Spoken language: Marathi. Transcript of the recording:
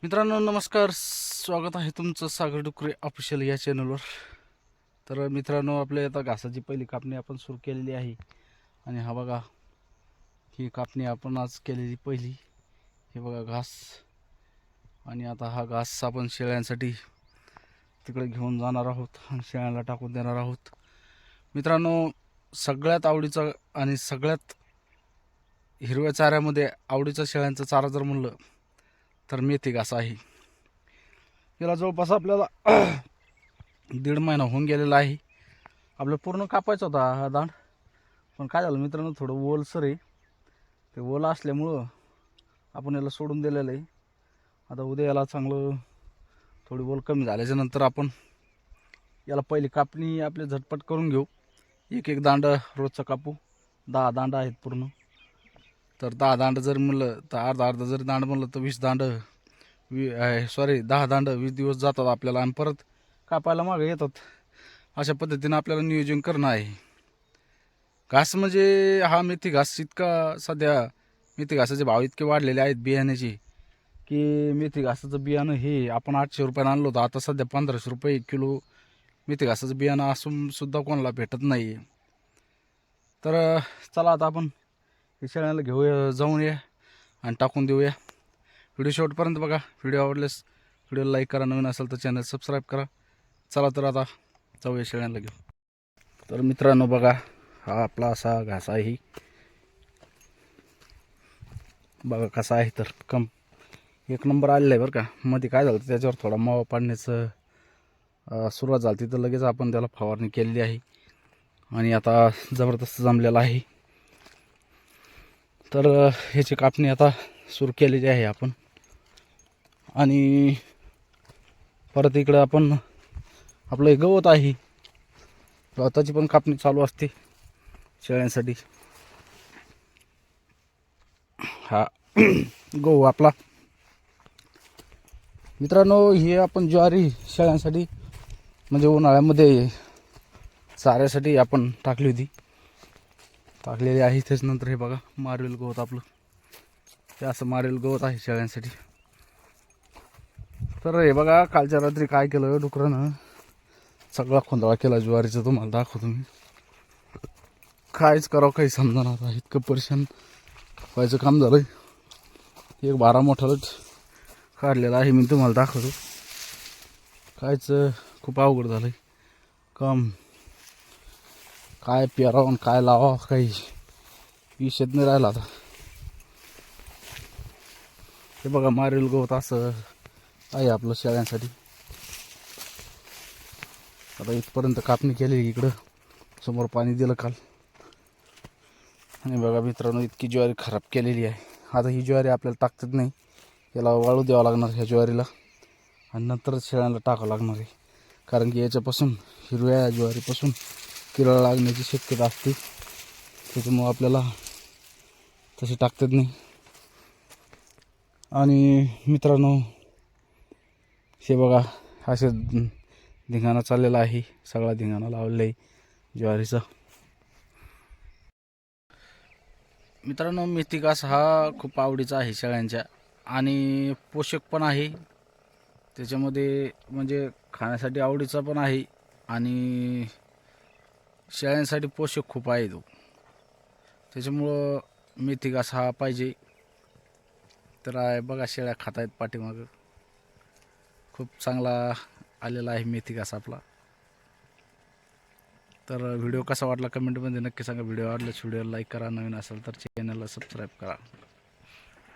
मित्रांनो नमस्कार, स्वागत आहे तुमचं सागर डुकरे ऑफिशियल या चॅनलवर. तर मित्रांनो, आपल्या आता घासाची पहिली कापणी आपण सुरू केलेली आहे. आणि हा बघा, ही कापणी आपण आज केलेली पहिली. हे बघा घास. आणि आता हा घास आपण शेळ्यांसाठी तिकडे घेऊन जाणार आहोत आणि शेळ्यांना टाकून देणार आहोत. मित्रांनो, सगळ्यात आवडीचा आणि सगळ्यात हिरव्या चाऱ्यामध्ये आवडीचा शेळ्यांचा चारा जर म्हणलं तर मेथी घास आहे. याला जवळपास आपल्याला 1.5 महिना होऊन गेलेला आहे. आपलं पूर्ण कापायचा होता हा दांड, पण काय झालं मित्रांनो, थोडं ओलसर आहे. ते ओलं असल्यामुळं आपण याला सोडून दिलेलं आहे. आता उद्या याला चांगलं थोडी ओल कमी झाल्याच्या नंतर आपण याला पहिली कापणी आपली झटपट करून घेऊ. एक दांड रोजचं कापू. 10 दांड आहेत पूर्ण. तर 10 दांड जर म्हणलं तर अर्धा जरी दांड म्हणलं तर 20 दांड 10 दांड 20 दिवस जातात आपल्याला, आणि परत कापायला मागे येतात. अशा पद्धतीनं आपल्याला नियोजन करणं आहे. घास म्हणजे हा मेथी घास इतका, सध्या मेथी घासाचे भाव इतके वाढलेले आहेत बियाण्याचे, की मेथी घासाचं बियाणं हे आपण 800 रुपयानं आणलं होतं. आता सध्या 1500 रुपये किलो मेथी घासाचं बियाणं असून सुद्धा कोणाला भेटत नाही. तर चला आता आपण शेळ्याला घेऊया, जाऊन या आणि टाकून देऊया. व्हिडिओ शेवटपर्यंत बघा. व्हिडिओ आवडल्यास व्हिडिओला लाईक करा, नवीन असेल तर चॅनल सबस्क्राईब करा. चला तर आता जाऊया शेळ्यांना घेऊ. तर मित्रांनो बघा, हा आपला असा घास आहे. बघा कसा आहे, तर एक नंबर आलेला आहे बरं का. मध्ये काय झालं, त्याच्यावर थोडा मावा पाडण्याचं सुरुवात झाली, तर लगेच आपण त्याला फवारणी केलेली आहे आणि आता जबरदस्त जमलेला आहे. तर ह्याची कापणी आता सुरू केलेली आहे आपण. आणि परत इकडं आपण आपलं गवत आहे, गवताची पण कापणी चालू असते शेळ्यांसाठी. हा गहू आपला. मित्रांनो, हे आपण ज्वारी शेळ्यांसाठी म्हणजे उन्हाळ्यामध्ये चाऱ्यासाठी आपण टाकलेली आहे. त्याच्यानंतर हे बघा मारवेल गवत आपलं, हे असं मारवेल गवत आहे शेळ्यांसाठी. तर हे बघा, कालच्या रात्री काय केलं डुकरानं, सगळा खोंदळा केला ज्वारीचा. तुम्हाला दाखवतो मी. कायच करावं काही समजा आता, इतकं परेशान व्हायचं काम झालं. एक बारा मोठालच काढलेला आहे, मी तुम्हाला दाखवतो. कायच खूप अवघड झालंय काम. काय पेरावं काय लावा काही विषयच नाही राहिला आता. हे बघा मारेल गवत असं आहे आपलं शेळ्यांसाठी. आता इथपर्यंत कापणी केली. इकडं समोर पाणी दिलं काल. आणि बघा मित्रांनो, इतकी ज्वारी खराब केलेली आहे. आता ही ज्वारी आपल्याला टाकतात नाही, याला वाळू द्यावं लागणार ह्या ज्वारीला, आणि नंतरच शेळ्यांना टाकावं लागणार आहे. कारण की याच्यापासून, हिरव्या ज्वारीपासून किरळ लागण्याची शक्यता असते. त्याच्यामुळं आपल्याला तसे टाकतात नाही. आणि मित्रांनो, हे बघा असे धिंगाणा चाललेला आहे. सगळा धिंगाणा लावलेला आहे ज्वारीचा. मित्रांनो, मेथी घास हा खूप आवडीचा आहे शेळ्यांच्या, आणि पोषक पण आहे. त्याच्यामध्ये म्हणजे खाण्यासाठी आवडीचा पण आहे, आणि शेळ्यांसाठी पोषक खूप आहे तो. त्याच्यामुळं मेथी घास हा पाहिजे. तर बघा शेळ्या खात आहेत पाठीमागं. खूप चांगला आलेला आहे मेथी घास आपला. तर व्हिडिओ कसा वाटला कमेंटमध्ये नक्की सांगा. व्हिडिओ आवडल्यास व्हिडिओला लाईक करा, नवीन असेल तर चॅनलला सबस्क्राईब करा.